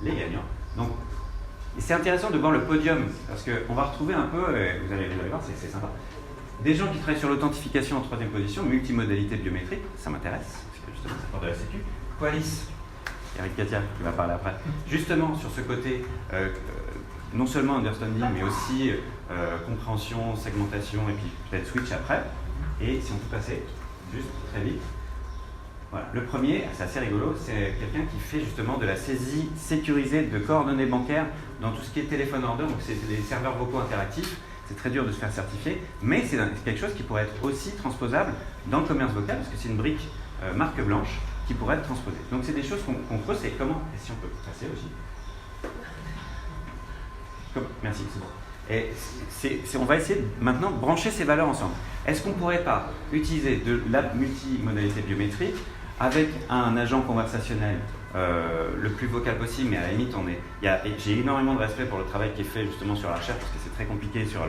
les gagnants. Donc, c'est intéressant de voir le podium, parce qu'on va retrouver un peu, vous allez voir, c'est sympa, des gens qui travaillent sur l'authentification en 3e position, multimodalité biométrique, ça m'intéresse, parce que justement ça porte de la sécu. Qualys, Eric Katia qui va parler après, justement sur ce côté, non seulement understanding, mais aussi compréhension, segmentation, et puis peut-être switch après. Et si on peut passer, juste très vite. Voilà. Le premier, c'est assez rigolo, c'est quelqu'un qui fait justement de la saisie sécurisée de coordonnées bancaires dans tout ce qui est téléphone order, donc c'est des serveurs vocaux interactifs. C'est très dur de se faire certifier, mais c'est quelque chose qui pourrait être aussi transposable dans le commerce vocal, parce que c'est une brique marque blanche qui pourrait être transposée. Donc c'est des choses qu'on creuse, c'est comment, et si on peut passer aussi. Merci, c'est bon. Et on va essayer maintenant de brancher ces valeurs ensemble. Est-ce qu'on ne pourrait pas utiliser de la multimodalité biométrique avec un agent conversationnel le plus vocal possible, mais à la limite, j'ai énormément de respect pour le travail qui est fait justement sur la recherche, parce que c'est très compliqué sur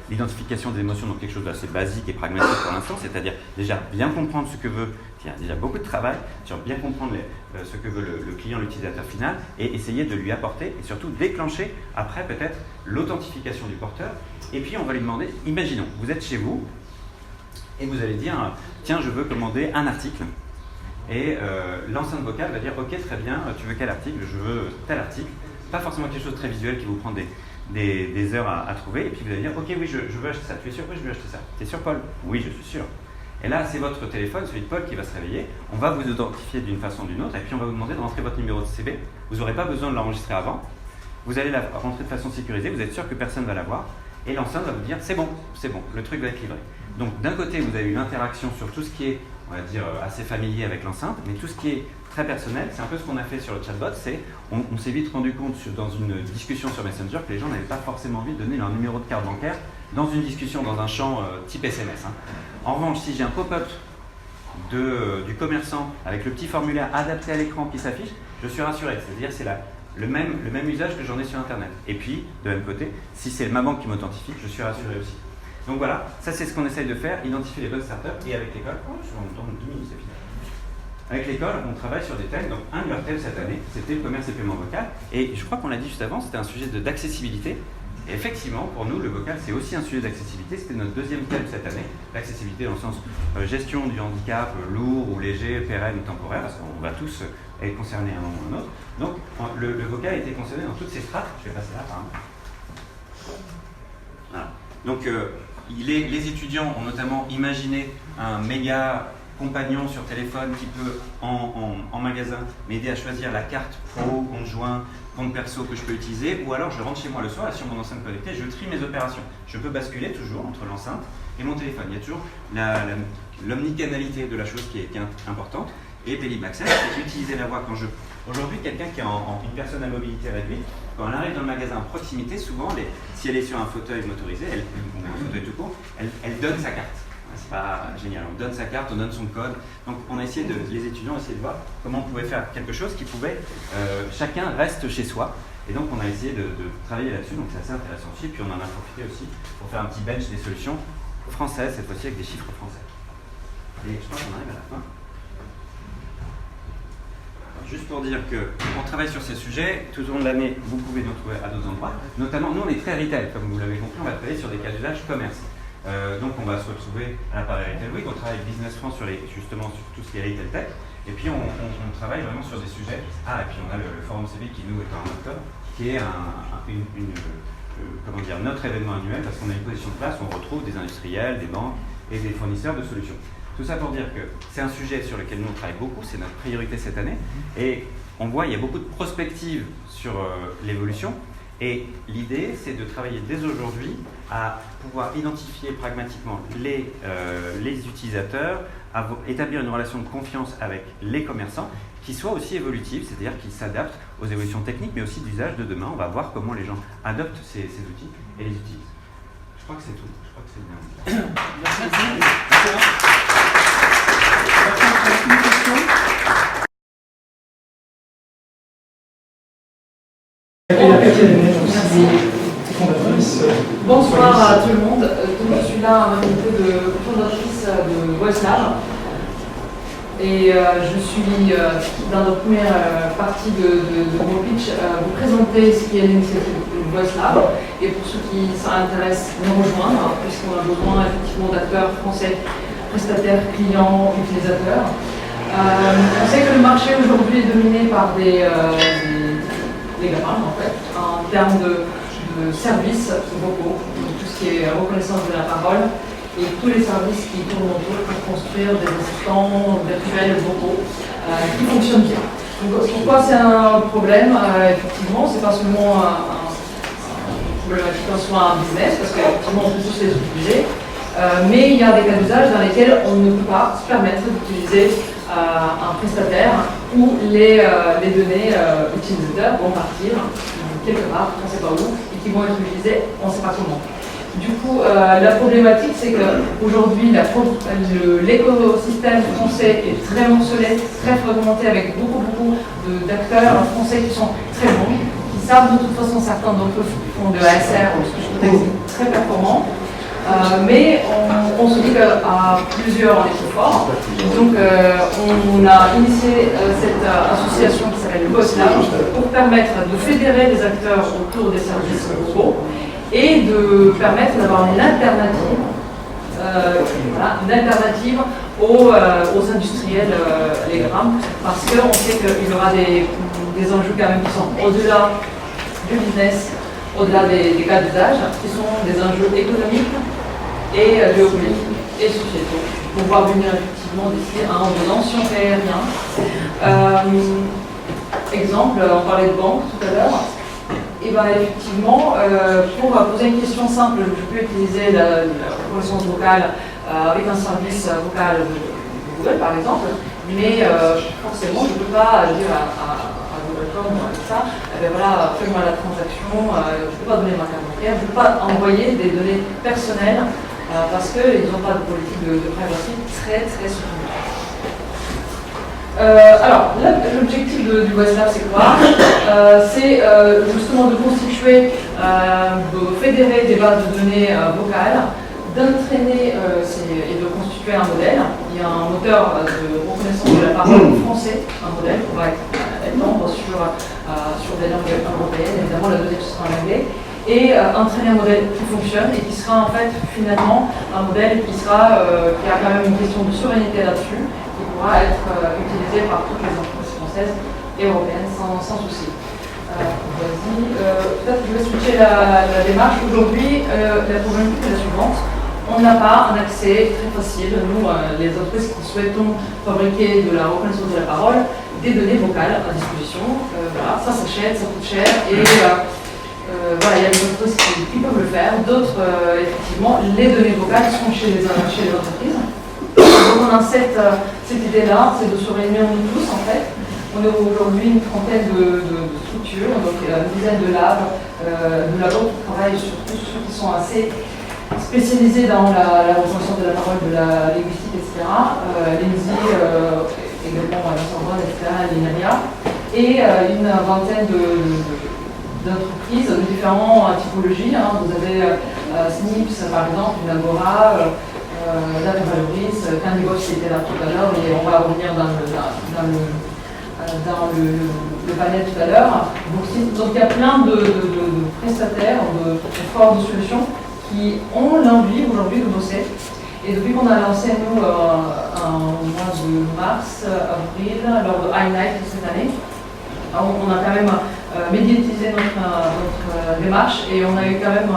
l'identification des émotions, donc quelque chose d'assez basique et pragmatique pour l'instant, c'est-à-dire déjà bien comprendre ce que veut, il y a déjà beaucoup de travail sur bien comprendre ce que veut le client, l'utilisateur final, et essayer de lui apporter, et surtout déclencher après peut-être l'authentification du porteur, et puis on va lui demander, imaginons, vous êtes chez vous, et vous allez dire, tiens, je veux commander un article. Et l'enceinte vocale va dire, ok, très bien, tu veux quel article? Je veux tel article. Pas forcément quelque chose de très visuel qui vous prend des heures à trouver. Et puis vous allez dire, ok, oui, je veux acheter ça. Tu es sûr? Oui, je veux acheter ça. Tu es sûr, Paul? Oui, je suis sûr. Et là, c'est votre téléphone, celui de Paul, qui va se réveiller. On va vous identifier d'une façon ou d'une autre. Et puis on va vous demander de rentrer votre numéro de CB. Vous n'aurez pas besoin de l'enregistrer avant. Vous allez la rentrer de façon sécurisée. Vous êtes sûr que personne ne va la voir. Et l'enceinte va vous dire, c'est bon, le truc va être livré. Donc d'un côté, vous avez une interaction sur tout ce qui est, on va dire, assez familier avec l'enceinte, mais tout ce qui est très personnel, c'est un peu ce qu'on a fait sur le chatbot, on s'est vite rendu compte dans une discussion sur Messenger que les gens n'avaient pas forcément envie de donner leur numéro de carte bancaire dans une discussion, dans un champ type SMS. En revanche, si j'ai un pop-up du commerçant avec le petit formulaire adapté à l'écran qui s'affiche, je suis rassuré, c'est-à-dire c'est le même usage que j'en ai sur Internet. Et puis, de même côté, si c'est ma banque qui m'authentifie, je suis rassuré aussi. Donc voilà, ça c'est ce qu'on essaye de faire, identifier les bonnes startups, et avec l'école, avec l'école, on travaille sur des thèmes. Donc un de leurs thèmes cette année, c'était le commerce et paiement vocal, et je crois qu'on l'a dit juste avant, c'était un sujet d'accessibilité. Et effectivement, pour nous, le vocal, c'est aussi un sujet d'accessibilité. C'était notre deuxième thème cette année, l'accessibilité dans le sens gestion du handicap, lourd ou léger, pérenne ou temporaire, parce qu'on va tous être concernés à un moment ou à un autre. Donc le vocal a été concerné dans toutes ces strates. Je vais passer là, par exemple. Voilà. Donc les étudiants ont notamment imaginé un méga compagnon sur téléphone qui peut, en magasin, m'aider à choisir la carte pro, compte joint, compte perso que je peux utiliser, ou alors je rentre chez moi le soir et sur mon enceinte connectée, je trie mes opérations. Je peux basculer toujours entre l'enceinte et mon téléphone. Il y a toujours l'omnicanalité de la chose qui est importante. Et Paylib Access, c'est utiliser la voix quand je... Aujourd'hui, quelqu'un qui est une personne à mobilité réduite, quand elle arrive dans le magasin à proximité, souvent, si elle est sur un fauteuil motorisé, ou un fauteuil tout court, elle donne sa carte. C'est pas génial, on donne sa carte, on donne son code. Donc on a essayé les étudiants ont essayé de voir comment on pouvait faire quelque chose qui pouvait, chacun reste chez soi. Et donc on a essayé de travailler là-dessus, donc c'est assez intéressant aussi. Puis on en a profité aussi pour faire un petit bench des solutions françaises, cette fois-ci avec des chiffres français. Et je crois qu'on arrive à la fin. Juste pour dire qu'on travaille sur ces sujets, tout au long de l'année, vous pouvez nous trouver à d'autres endroits. Notamment, nous on est très retail, comme vous l'avez compris, on va travailler sur des cas d'usage commerce. Donc on va se retrouver à la Paris Retail Week, on travaille avec Business France justement sur tout ce qui est retail tech, et puis on travaille vraiment sur des sujets. Ah, et puis on a le Forum CV qui nous est en octobre, qui est notre événement annuel, parce qu'on a une position de place où on retrouve des industriels, des banques et des fournisseurs de solutions. Tout ça pour dire que c'est un sujet sur lequel nous on travaille beaucoup, c'est notre priorité cette année, et on voit il y a beaucoup de prospectives sur l'évolution. Et l'idée, c'est de travailler dès aujourd'hui à pouvoir identifier pragmatiquement les utilisateurs, à établir une relation de confiance avec les commerçants qui soit aussi évolutive, c'est-à-dire qui s'adapte aux évolutions techniques, mais aussi d'usage de demain. On va voir comment les gens adoptent ces outils et les utilisent. Je crois que c'est tout. Je crois que c'est bien. Bonsoir à tout le monde. Donc, je suis là en qualité de fondatrice de VoiceLab. Et je suis dans la première partie de mon pitch vous présenter ce qui est l'initiative de VoiceLab. Et pour ceux qui s'intéressent, nous rejoindre, puisqu'on a besoin effectivement d'acteurs français, prestataires, clients, utilisateurs. On sait que le marché aujourd'hui est dominé par des gamins en fait, en termes de services vocaux, donc tout ce qui est reconnaissance de la parole et tous les services qui tournent autour pour construire des assistants virtuels vocaux qui fonctionnent bien. Donc, pourquoi c'est un problème effectivement, c'est pas seulement un problématique en soi, un business, parce qu'effectivement on peut tous les utiliser, mais il y a des cas d'usage dans lesquels on ne peut pas se permettre d'utiliser un prestataire où les données utilisateurs vont partir quelque part, on ne sait pas où, et qui vont être utilisés, on ne sait pas comment. Du coup, la problématique, c'est qu'aujourd'hui, l'écosystème français est très morcelé, très fragmenté, avec beaucoup d'acteurs français qui sont très bons, qui savent de toute façon, certains d'entre eux font de ASR, parce que je trouve que c'est très performant. Mais on se dit qu'à plusieurs, on est plus fort. Donc on a initié cette association qui s'appelle le BOSLab pour permettre de fédérer les acteurs autour des services locaux et de permettre d'avoir une alternative, aux industriels les grammes, parce qu'on sait qu'il y aura des enjeux quand même qui sont au-delà du business, au-delà des cas d'usage, qui sont des enjeux économiques et géopolitiques et sociétaux. Pour voir venir effectivement d'ici 1 ou 2 ans si on fait rien. Exemple, on parlait de banque tout à l'heure. Et bien effectivement, pour poser une question simple, je peux utiliser la reconnaissance vocale avec un service vocal de Google par exemple, mais forcément je ne peux pas dire à Google.com avec ça, eh bien voilà, fais-moi la transaction, je ne peux pas donner ma carte bancaire, je ne peux pas envoyer des données personnelles parce qu'ils n'ont pas de politique de privacy très soutenue. Alors, l'objectif du BOSLab, c'est quoi? C'est justement de constituer, de fédérer des bases de données vocales, d'entraîner et de constituer un modèle. Il y a un moteur de reconnaissance de la parole français, un modèle qui va être membre sur des langues européennes, évidemment la deuxième sera en anglais, et entraîner un modèle qui fonctionne et qui sera en fait finalement un modèle qui a quand même une question de souveraineté là-dessus, qui pourra être utilisé par toutes les entreprises françaises et européennes sans souci. Peut-être que je vais switcher la démarche. Aujourd'hui, la problématique est la suivante. On n'a pas un accès très facile, nous, les entreprises qui souhaitons fabriquer de la reconnaissance de la parole, des données vocales à disposition. Voilà, ça s'achète, ça coûte cher et voilà, il y a des entreprises qui peuvent le faire, d'autres, effectivement, les données vocales sont chez les entreprises. Donc on a cette idée-là, c'est de se réunir nous tous en fait. On est aujourd'hui une trentaine de structures, donc une dizaine de labs qui travaillent sur tous ceux qui sont assez spécialisés dans la reconnaissance de la parole, de la linguistique, etc. L'ENSI, également la Sorbonne, etc., l'INARIA, et une vingtaine d'entreprises de différentes typologies. Vous avez SNIPS par exemple, une Agora, Data Valoris, Candibox qui était là tout à l'heure, et on va revenir dans le panel tout à l'heure. Donc il y a plein de prestataires, de forces de solutions qui ont l'envie aujourd'hui de bosser. Et depuis qu'on a lancé, nous, en mois de mars, avril, lors de iNight cette année, on a quand même médiatisé notre démarche et on a eu quand même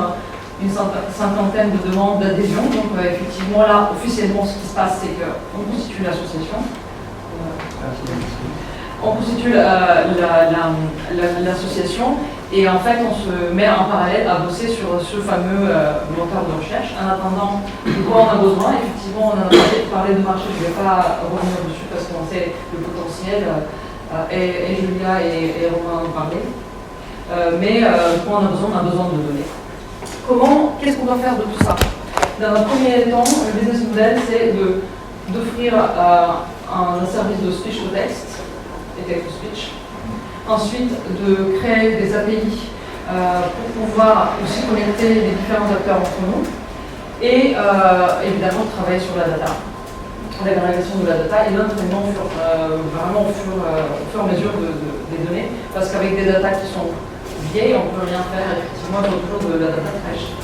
une cinquantaine de demandes d'adhésion. Donc effectivement là, officiellement, ce qui se passe, c'est qu'on constitue l'association. On constitue l'association et en fait on se met en parallèle à bosser sur ce fameux moteur de recherche. En attendant, de quoi on a besoin? Effectivement, on a parlé de marché, je ne vais pas revenir dessus parce qu'on sait le potentiel. Et Julia et Romain en parlaient. Mais quand on a besoin de données. Qu'est-ce qu'on doit faire de tout ça? Dans un premier temps, le business model, c'est d'offrir un service de speech to text et text to speech. Ensuite, de créer des API pour pouvoir aussi connecter les différents acteurs entre nous. Et évidemment, travailler sur la data. L'agrégation de la data et l'entraînement vraiment au fur et à mesure des données, parce qu'avec des datas qui sont vieilles, on ne peut rien faire effectivement autour de la data fraîche.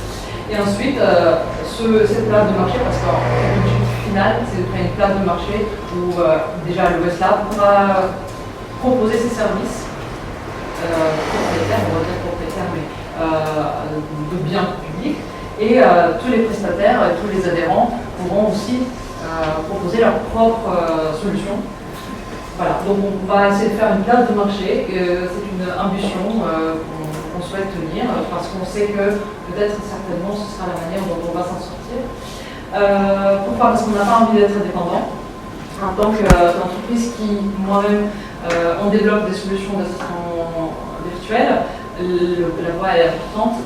Et ensuite, cette place de marché, parce que l'objectif final, c'est de créer une place de marché où déjà le BOSLab pourra proposer ses services propriétaires, on va dire propriétaires, mais de biens publics, et tous les prestataires et tous les adhérents pourront aussi proposer leur propre solution. Voilà, donc on va essayer de faire une place de marché, c'est une ambition qu'on souhaite tenir, parce qu'on sait que peut-être certainement ce sera la manière dont on va s'en sortir. Pourquoi? Parce qu'on n'a pas envie d'être indépendant. En tant qu'entreprise qui, moi-même, on développe des solutions d'assistants virtuels, la voie est importante,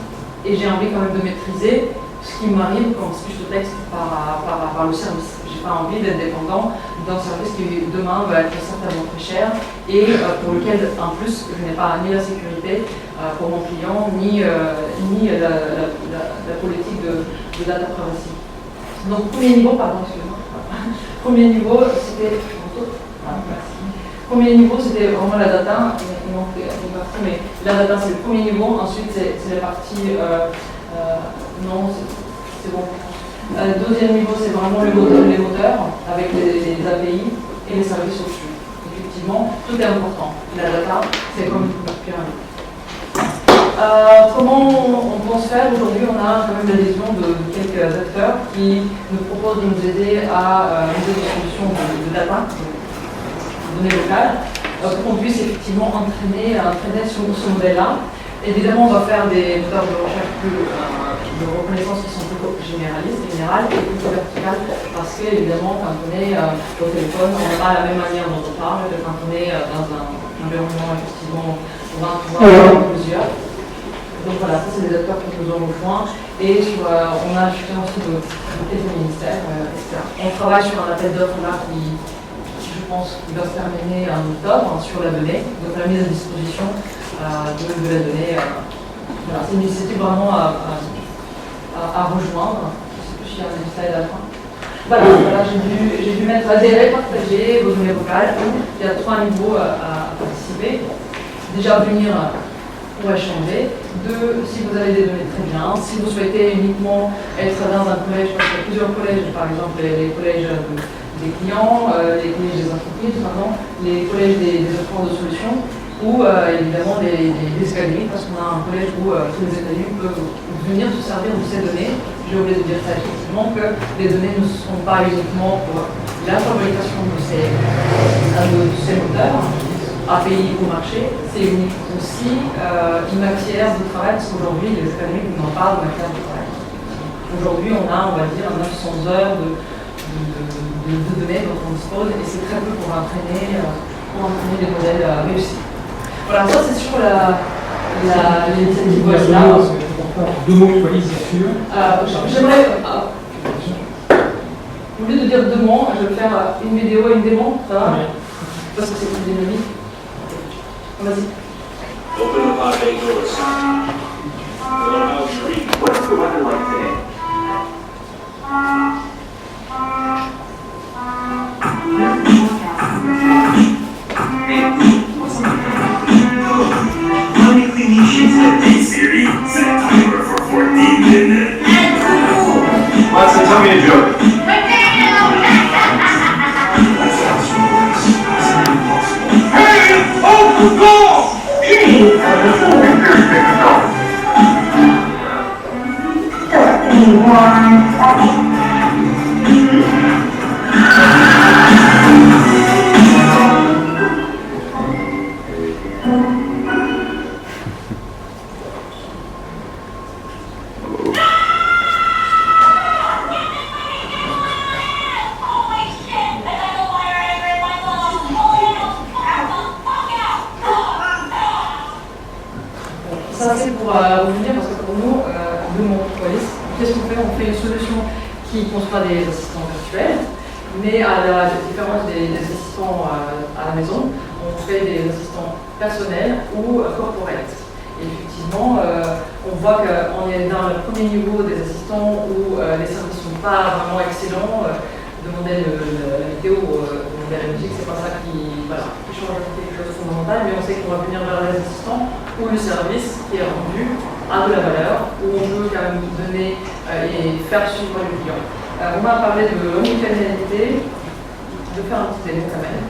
et j'ai envie quand même de maîtriser ce qui m'arrive comme fiche de texte par le service. Je n'ai pas envie d'être dépendant d'un service qui demain va être certainement très cher et pour lequel en plus je n'ai pas ni la sécurité pour mon client ni la politique de data privacy. Donc premier niveau, pardon, excusez-moi. Premier niveau, c'était. Premier niveau, c'était vraiment la data, mais la data c'est le premier niveau, ensuite c'est la partie, non, c'est bon. Deuxième niveau, c'est vraiment les moteurs, avec les API et les services au-dessus. Effectivement, tout est important. La data, c'est comme une pyramide. Comment on pense faire? Aujourd'hui, on a quand même l'adhésion de quelques acteurs qui nous proposent de nous aider à utiliser des solutions de data, de données locales, pour qu'on puisse effectivement entraîner sur ce modèle-là. Évidemment, on va faire des moteurs de recherche de reconnaissance qui sont plus générales et plus verticales, parce qu'évidemment, quand on est au téléphone, on n'a pas la même manière dont on parle que quand on est dans un environnement effectivement où on va plusieurs. Donc voilà, ça c'est des acteurs qui nous ont rejoints et on a justement aussi de quelques ministères, etc. On travaille sur un appel d'offres là qui, je pense, qui va se terminer en octobre sur la donnée, donc la mise à disposition de la donnée. Voilà, c'est une initiative vraiment à rejoindre. Je ne sais plus s'il y a un slide à la fin. Voilà, j'ai dû mettre adhérer, partager vos données vocales. Il y a 3 niveaux à participer. Déjà venir pour échanger. 2, si vous avez des données, très bien. Si vous souhaitez uniquement être dans un collège, parce qu'il y a plusieurs collèges, par exemple les collèges des clients, les collèges des entreprises, pardon, les collèges des offrants de solutions, ou évidemment des académiques, parce qu'on a un collège où tous les académiques peuvent venir se servir de ces données. J'ai oublié de dire ça effectivement, que les données ne sont pas uniquement pour la fabrication de ces moteurs, API au marché, c'est aussi une matière de travail, parce qu'aujourd'hui, les académiques n'ont pas de matière de travail. Aujourd'hui, on a, on va dire, 900 heures de données dont on dispose, et c'est très peu pour entraîner des modèles réussis. Voilà, ça c'est sur l'initiative WhatsApp. Deux mots pour sûr. J'aimerais, au lieu de dire 2 mots, je vais faire une vidéo et une démo, ça va? Parce que c'est une dynamique. Vas-y. Open the pod bay doors. Hello, how's Sheree? What's the weather like today? Let me clean these sheets up. Hey Siri, set a timer for 14 minutes. Watson, tell me a joke. Hey! Oh, go! Ça c'est pour vous dire, parce que pour nous, de mon police, qu'est-ce qu'on fait? On fait une solution qui conçoit des assistants virtuels, mais à la différence des assistants à la maison, on fait des assistants personnels ou corporate. Et effectivement, on voit qu'on est dans le premier niveau des assistants où les services ne sont pas vraiment excellents. Demander la météo, demander la musique, c'est pas ça qui change quelque chose de fondamental, mais on sait qu'on va venir vers les assistants ou le service qui est rendu a de la valeur, où on peut quand même donner et faire suivre le client. On m'a parlé de omnicanalité, je vais faire un petit démo quand même.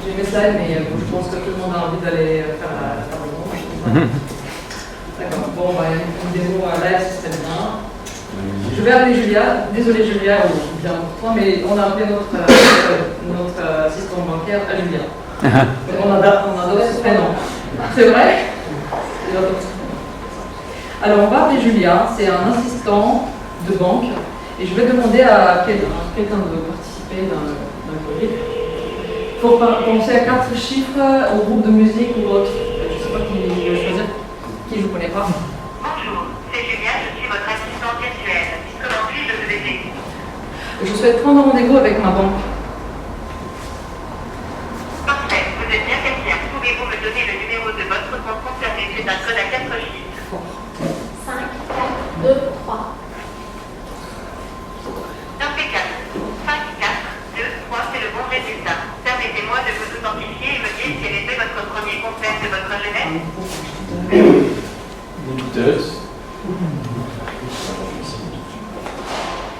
J'ai mes slides, mais je pense que tout le monde a envie d'aller faire la table ronde. D'accord, bon, une démo live, c'est bien. Je vais appeler Julia, désolé Julia, ou bien pour toi, mais on a appelé notre assistant bancaire à Julia. On a d'autres prénoms. C'est vrai? Alors on va appeler Julia, c'est un assistant de banque, et je vais demander à quelqu'un de participer dans le projet. Il faut penser à 4 chiffres au groupe de musique ou autre. Je ne sais pas qui veut choisir, qui je ne connais pas. Bonjour, c'est Julia, je suis votre Je souhaite prendre rendez-vous avec ma banque. Parfait, vous êtes bien quelqu'un. Pouvez-vous me donner le numéro de votre compte concerné? C'est un code à 4 chiffres. 5, 4, 2, 3. Impeccable. 5, 4, 2, 3, c'est le bon résultat. Permettez-moi de vous authentifier et me dire quel était votre premier concept de votre jeunesse.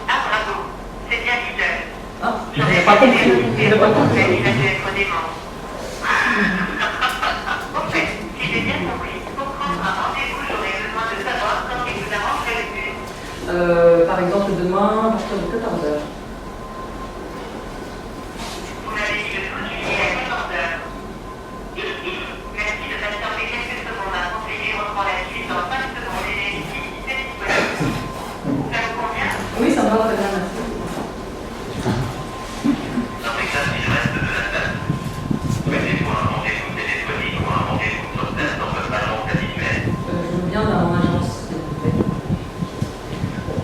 Ah, bravo. C'est bien leader. J'aurais pas compris. Il a dû être dément. En fait, si j'ai bien compris, pour prendre un rendez-vous, j'aurais besoin de savoir quand il vous arrangerait le plus. Par exemple, demain, à partir de 14h. Vous m'avez dit le 12 juillet à 14h. Merci de patienter quelques secondes. Un conseiller reprend la suite dans 5 secondes et vérifie si c'est disponible. Ça vous convient? Oui, ça me va très bien, merci. Impeccable, il reste de la date. Mettez-vous un rendez-vous téléphonique ou un rendez-vous sur place dans votre agence habituelle. Je veux bien dans mon agence, s'il vous plaît.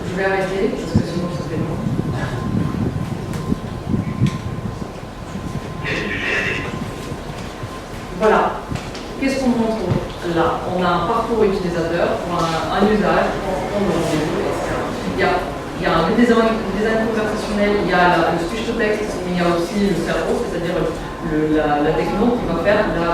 Je vais arrêter, parce que sinon ça fait long. Quel sujet avez-vous? Voilà. Qu'est-ce qu'on montre là? On a un parcours utilisateur, on a un usage, on le rendez-vous, etc. Il y a un design conversationnel, il y a le speech to text, mais il y a aussi le cerveau, c'est-à-dire la techno qui va faire la...